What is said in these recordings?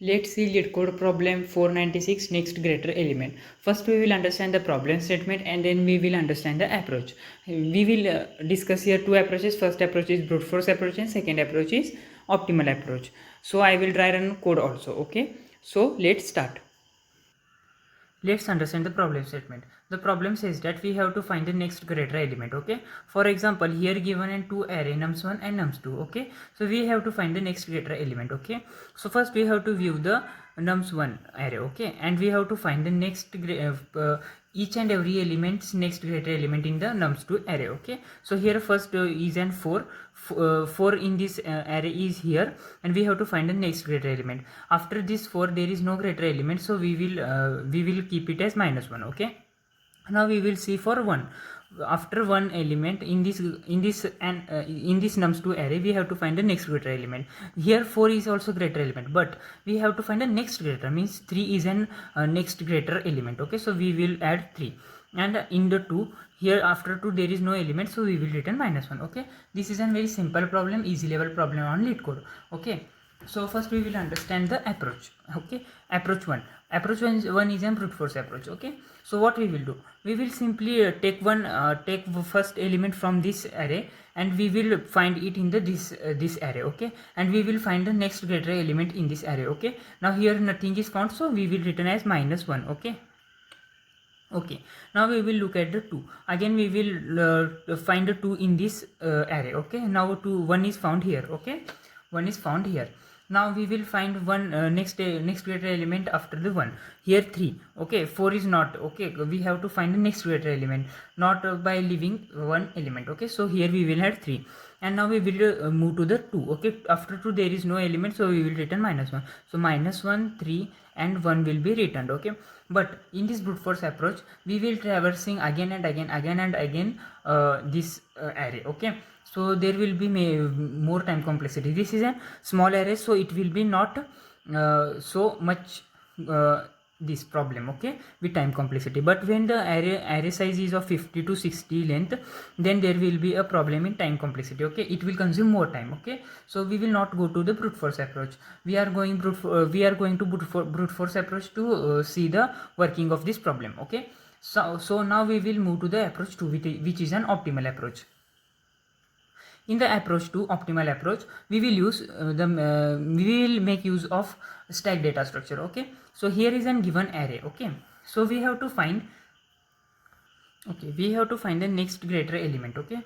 Let's see Leetcode problem 496 next greater element. First we will understand the problem statement and then we will understand the approach. We will discuss here two approaches. First approach is brute force approach and second approach is optimal approach. So I will try run code also. Okay. So let's start. Let's understand the problem statement. The problem says that we have to find the next greater element. Okay, for example, here given in two array nums1 and nums2. Okay, so we have to find the next greater element. Okay, so first we have to view the nums1 array. Okay, and we have to find the next each and every element's next greater element in the nums2 array. Okay, so here first is and 4 in this array is here, and we have to find the next greater element. After this 4 there is no greater element, so we will keep it as -1. Okay, now we will see for 1. After one element in this nums2 array, we have to find the next greater element. Here 4 is also greater element, but we have to find the next greater, means 3 is an next greater element. Okay, so we will add 3, and in the 2, here after 2 there is no element, so we will return -1. Okay, this is a very simple problem, easy level problem on Leetcode. Okay, so first we will understand the approach. Okay, approach 1 is a brute force approach. Okay, so what we will do, we will simply take first element from this array, and we will find it in the this array. Okay, and we will find the next greater element in this array. Okay, now here nothing is found, so we will return as -1. Okay, okay, now we will look at the 2. Again we will find the 2 in this array. Okay, now 1 is found here. Okay, 1 is found here. Now we will find one next greater element after the 1. Here 3. Okay, 4 is not. Okay, we have to find the next greater element, not by leaving one element. Okay, so here we will add 3, and now we will move to the 2. Okay, after 2 there is no element, so we will return -1. So -1, 3 and 1 will be returned. Okay, but in this brute force approach we will traversing again and again this array. Okay, so there will be more time complexity. This is a small array, so it will be not so much this problem. Okay, with time complexity. But when the array size is of 50 to 60 length, then there will be a problem in time complexity. Okay, it will consume more time. Okay, so we will not go to the brute force approach. We are going to brute force approach to see the working of this problem. Okay, so now we will move to the approach 2, which is an optimal approach. In the approach to optimal approach, we will use we will make use of stack data structure. Okay, so here is an given array. Okay, so we have to find the next greater element. Okay,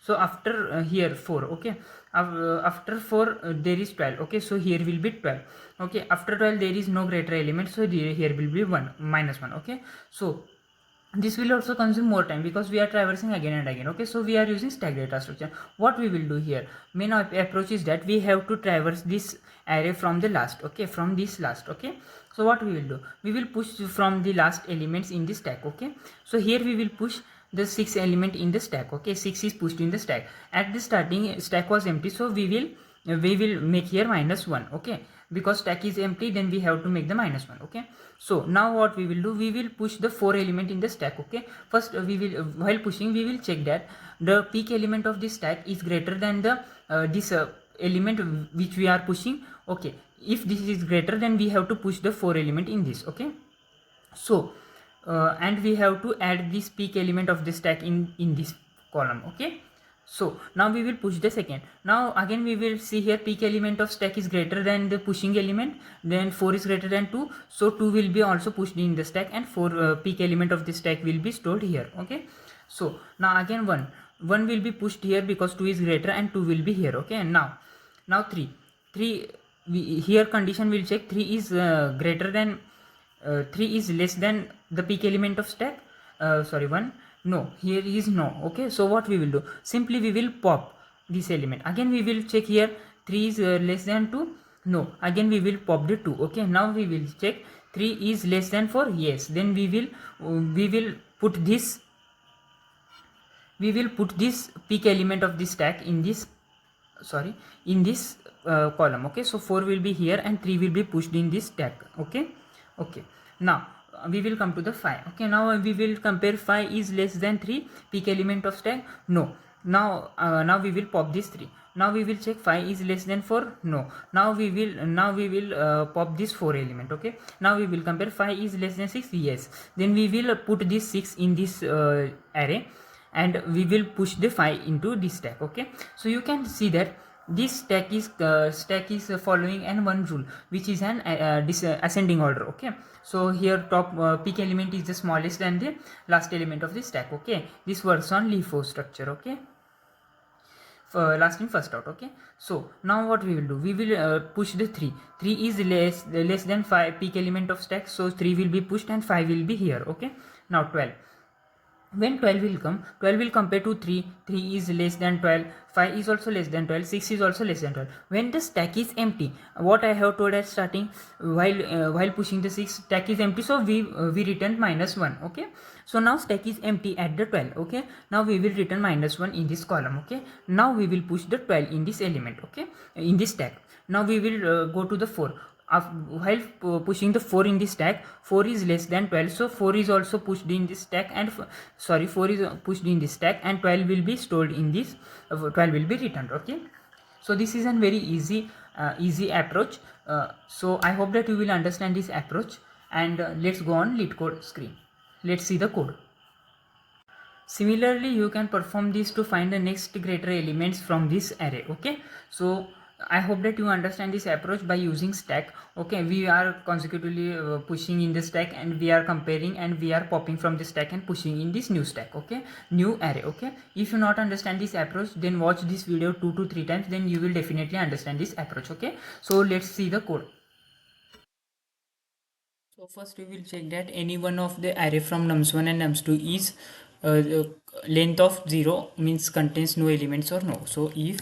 so after here 4. Okay, after 4 there is 12. Okay, so here will be 12. Okay, after 12 there is no greater element, so here will be -1. Okay, so this will also consume more time because we are traversing again and again. Okay, so we are using stack data structure. What we will do here, main approach is that we have to traverse this array from the last. Okay, from this last. Okay, so what we will do, we will push from the last elements in the stack. Okay, so here we will push the 6th element in the stack. Okay, 6 is pushed in the stack. At the starting stack was empty, so we will make here -1. Okay, because stack is empty, then we have to make the -1. Okay, so now what we will do, we will push the 4 element in the stack. Okay, first we will while pushing we will check that the peak element of this stack is greater than the this element which we are pushing. Okay, if this is greater, then we have to push the 4 element in this. Okay, so and we have to add this peak element of the stack in this column. Okay, so now we will push the second. Now again we will see here peak element of stack is greater than the pushing element, then 4 is greater than 2, so 2 will be also pushed in the stack, and 4 peak element of the stack will be stored here. Okay, so now again 1 will be pushed here because 2 is greater, and 2 will be here. Okay, and now 3 here condition will check 3 is greater than 3 is less than the peak element of stack. Sorry, 1. No, here is no. Okay, so what we will do, simply we will pop this element. Again we will check here 3 is less than 2. No, again we will pop the 2. Okay, now we will check 3 is less than 4. Yes, then we will put this peak element of this stack in this column. Okay, so 4 will be here and 3 will be pushed in this stack. Okay, now we will come to the 5. Okay, now we will compare 5 is less than 3 peak element of stack. No, Now we will pop this 3. Now we will check 5 is less than 4. No. Now we will pop this 4 element. Okay, now we will compare 5 is less than 6. Yes, then we will put this 6 in this array, and we will push the 5 into this stack. Okay, so you can see that this stack is following an one rule, which is an ascending order. Okay, so here top peak element is the smallest and the last element of the stack. Okay, this works on LIFO structure. Okay, last in first out. Okay, so now what we will do, we will push the 3. 3 is less than 5 peak element of stack, so 3 will be pushed and 5 will be here. Okay, now 12. When 12 will come, 12 will compare to 3. 3 is less than 12, 5 is also less than 12, 6 is also less than 12. When the stack is empty, what I have told at starting, while pushing the 6, stack is empty, so we return -1. Okay, so now stack is empty at the 12. Okay, now we will return -1 in this column. Okay, now we will push the 12 in this element. Okay, in this stack. Now we will go to the 4. While pushing the 4 in this stack, 4 is less than 12, so 4 is also pushed in this stack, and 4 is pushed in this stack, and 12 will be stored in this, 12 will be returned. Okay, so this is a very easy approach. So I hope that you will understand this approach, and let's go on Leetcode screen. Let's see the code. Similarly, you can perform this to find the next greater elements from this array. Okay, so I hope that you understand this approach by using stack. Okay, we are consecutively pushing in the stack, and we are comparing, and we are popping from the stack and pushing in this new stack. Okay, new array. Okay, if you not understand this approach, then watch this video 2 to 3 times, then you will definitely understand this approach. Okay, so let's see the code. So first we will check that any one of the array from nums1 and nums2 is length of 0, means contains no elements or no. So if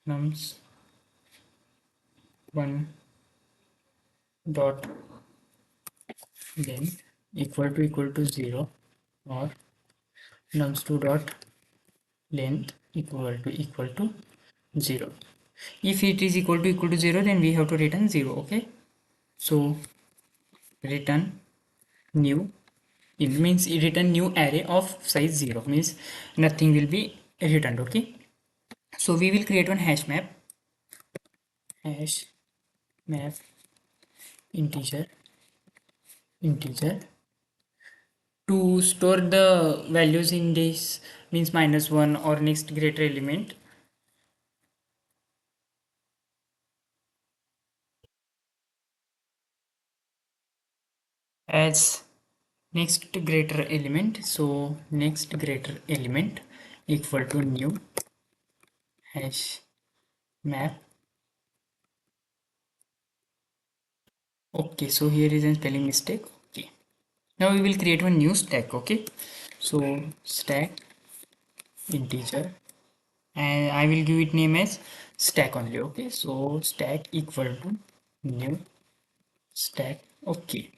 nums1 dot length equal to 0, or nums2 dot length equal to 0. If it is equal to 0, then we have to return 0. Okay, so return new, it means return new array of size 0, means nothing will be returned. Okay, so we will create one hash map integer to store the values in this, means -1 or next greater element. As next greater element, so next greater element equal to new hash map. Okay, so here is a spelling mistake. Okay, now we will create one new stack. Okay, so stack integer, and I will give it name as stack only. Okay, so stack equal to new stack. Okay,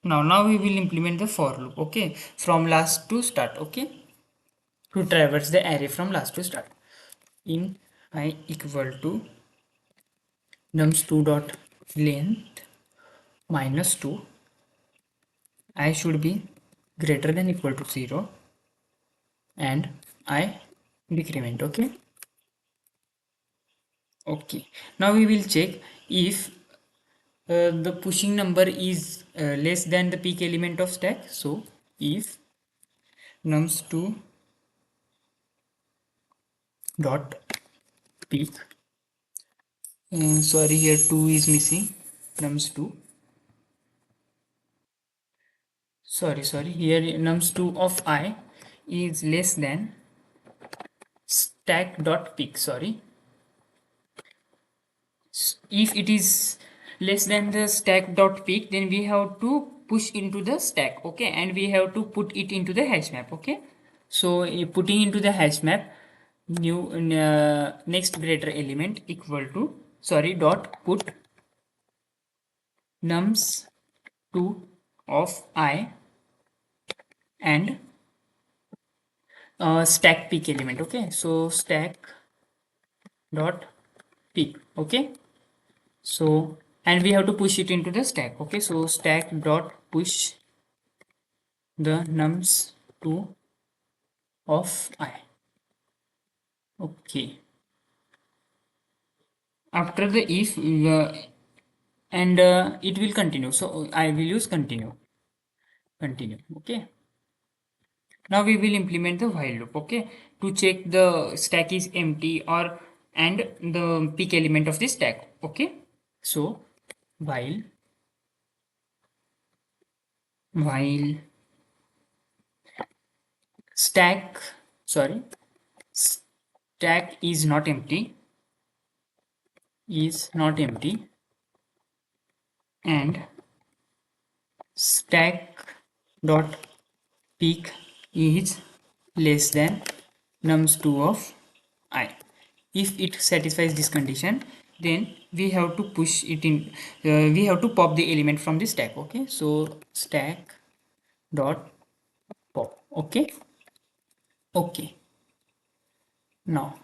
now we will implement the for loop. Okay, from last to start. Okay, to traverse the array from last to start. In I equal to nums2 dot length -2, I should be greater than equal to 0, and I decrement. Okay, now we will check if the pushing number is less than the peak element of stack. So if nums2 dot peak, sorry, here 2 is missing, nums2, sorry, here nums2 of I is less than stack dot peak. Sorry, if it is less than the stack dot peak, then we have to push into the stack. Okay, and we have to put it into the hash map. Okay, so putting into the hash map, new next greater element equal to, sorry, dot put nums2 of I and stack peak element. Okay, so stack dot peak. Okay, so and we have to push it into the stack. Okay, so stack dot push the nums2 of I. Okay, after the if and it will continue, so I will use continue. Okay, now we will implement the while loop. Okay, to check the stack is empty or and the peak element of the stack. Okay, so while while stack sorry stack is not empty and stack dot peak is less than nums2 of I. If it satisfies this condition, then we have to push it in, we have to pop the element from the stack. Okay, so stack dot pop. Okay, okay, now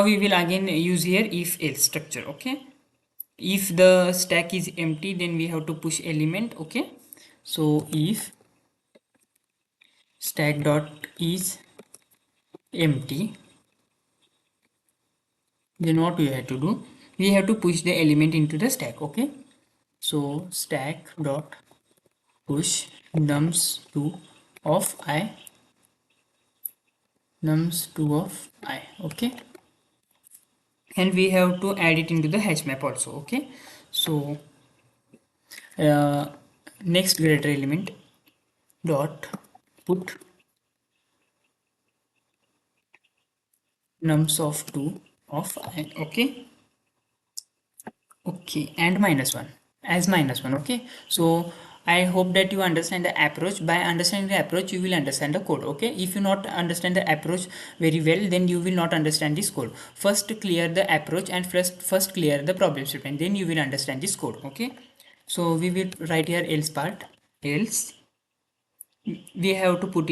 we will again use here if else structure. Okay, if the stack is empty, then we have to push element. Okay, so if stack dot is empty, then what we have to do, we have to push the element into the stack. Okay, so stack dot push nums2 of I, nums2 of I. Okay, and we have to add it into the hash map also. Okay, so uh, next greater element dot put nums of 2 of I. Okay, okay, and -1 as -1. Okay, so I hope that you understand the approach. By understanding the approach, you will understand the code. Okay, if you not understand the approach very well, then you will not understand this code. First clear the approach and first clear the problem statement, then you will understand this code. Okay, so we will write here else part. Else we have to put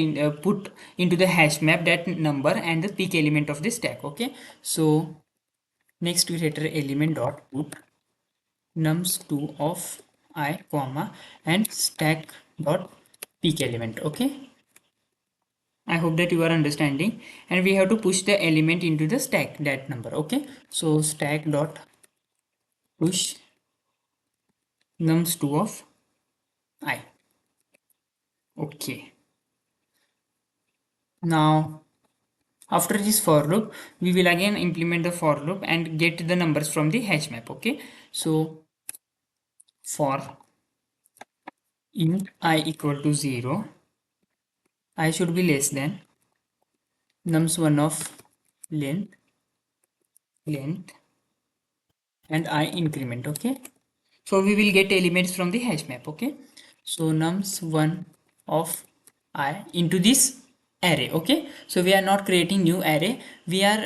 into the hash map that number and the peak element of the stack. Okay, so next greater element dot put nums2 of I comma and stack dot peak element. Okay, I hope that you are understanding, and we have to push the element into the stack, that number. Okay, so stack dot push nums2 of I. Okay, now after this for loop, we will again implement the for loop and get the numbers from the hash map. Okay, so for int I equal to 0, I should be less than nums1 of length and I increment. Okay, so we will get elements from the hash map. Okay, so nums1 of I into this array. Okay, so we are not creating new array, we are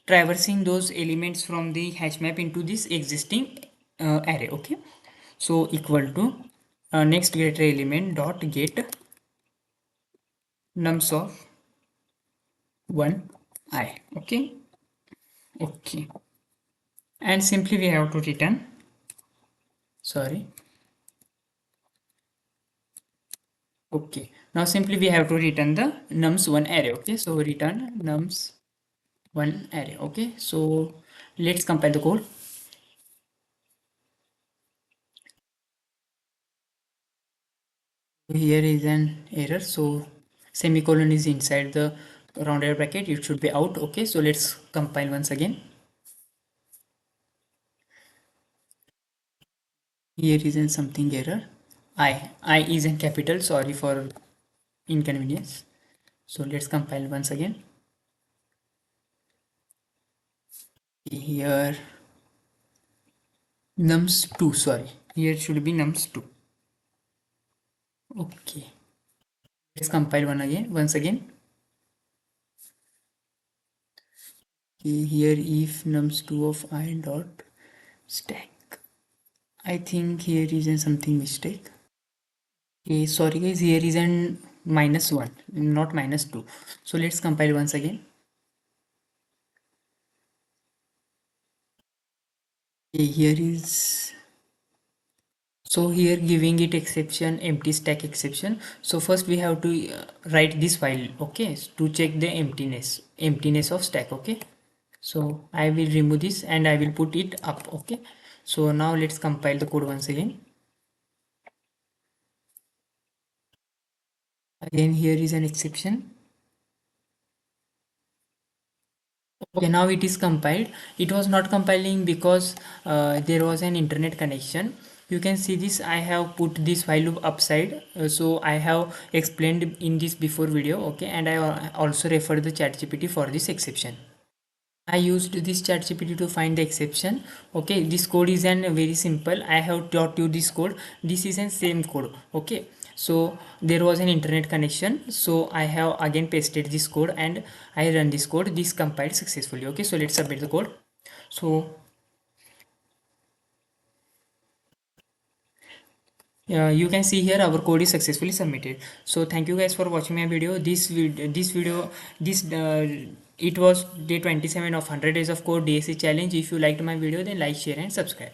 traversing those elements from the hash map into this existing array. Okay, so equal to next greater element dot get nums of 1 I. Okay, okay, and simply we have to return, sorry, okay, now simply we have to return the nums1 array. Okay, so return nums1 array. Okay, so let's compile the code. Here is an error, so semicolon is inside the rounded bracket, it should be out. Okay, so let's compile once again. Here is an something error, I is in capital, sorry for inconvenience. So let's compile once again. Here nums2, sorry, here should be nums2. Okay, let's compile once again. Okay, here if nums2 of I dot stack, I think here is a something mistake. Okay, sorry guys, here is an -1 not -2, so let's compile once again. Okay, here is, So here giving it exception, empty stack exception. So first we have to write this file, okay, to check the emptiness of stack. Okay, so I will remove this and I will put it up. Okay, so now let's compile the code once again. Again here is an exception. Okay, now it is compiled. It was not compiling because there was an internet connection. You can see this, I have put this while loop upside, so I have explained in this before video. Okay, and I also referred the ChatGPT for this exception. I used this ChatGPT to find the exception. Okay, this code is an very simple. I have taught you this code. This is an same code. Okay, so there was an internet connection. So I have again pasted this code and I run this code. This compiled successfully. Okay, so let's submit the code. So you can see here our code is successfully submitted. So thank you guys for watching my video. This it was day 27 of 100 days of code DSA challenge. If you liked my video, then like, share and subscribe.